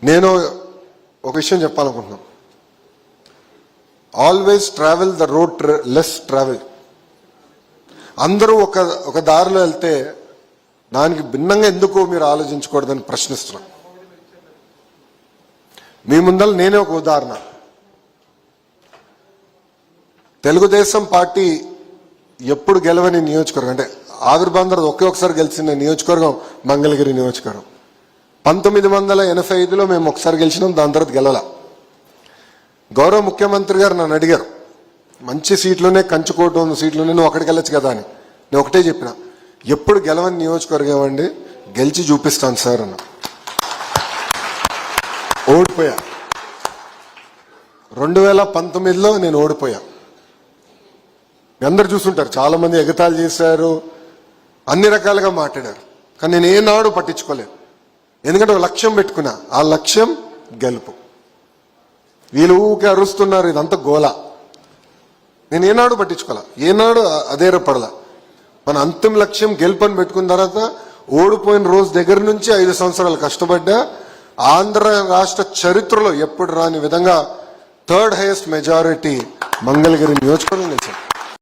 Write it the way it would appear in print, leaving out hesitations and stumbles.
నేను ఒక విషయం చెప్పాలనుకుంటున్నాను. Always travel the road less travel. అందరూ ఒక దారిలో వెళ్తే దానికి భిన్నంగా ఎందుకు మీరు ఆలోచించకూడదని ప్రశ్నిస్తున్నాను. మీ ముందర నేనే ఒక ఉదాహరణ. తెలుగుదేశం పార్టీ ఎప్పుడు గెలవని నియోజకవర్గం అంటే ఆవిర్భావం ఒకసారి గెలిచిన నియోజకవర్గం మంగళగిరి నియోజకవర్గం. 1985లో మేము ఒకసారి గెలిచినాం, దాని తర్వాత గెలవాల. గౌరవ ముఖ్యమంత్రి గారు నన్ను అడిగారు, మంచి సీట్లోనే కంచుకోట ఉన్న సీట్లోనే నువ్వు అక్కడికి వెళ్ళొచ్చు కదా అని. నేను ఒకటే చెప్పిన, ఎప్పుడు గెలవని నియోజకవర్గం అండి, గెలిచి చూపిస్తాను సార్ అన్న. ఓడిపోయా. 2019లో నేను ఓడిపోయా. అందరు చూసుంటారు, చాలా మంది ఎగతాళి చేశారు, అన్ని రకాలుగా మాట్లాడారు. కానీ నేను ఏనాడు పట్టించుకోలేదు. ఎందుకంటే ఒక లక్ష్యం పెట్టుకున్నా, ఆ లక్ష్యం గెలుపు. వీళ్ళు ఊకే అరుస్తున్నారు, ఇదంతా గోల. నేను ఏనాడు పట్టించుకోవాలా, ఏనాడు అదేరపడలా. మన అంతిమ లక్ష్యం గెలుపు అని పెట్టుకున్న తర్వాత ఓడిపోయిన రోజు దగ్గర నుంచి 5 సంవత్సరాలు కష్టపడ్డా. ఆంధ్ర రాష్ట్ర చరిత్రలో ఎప్పుడు రాని విధంగా 3rd హైయెస్ట్ మెజారిటీ మంగళగిరి నియోజకవర్గం గెలిచాం.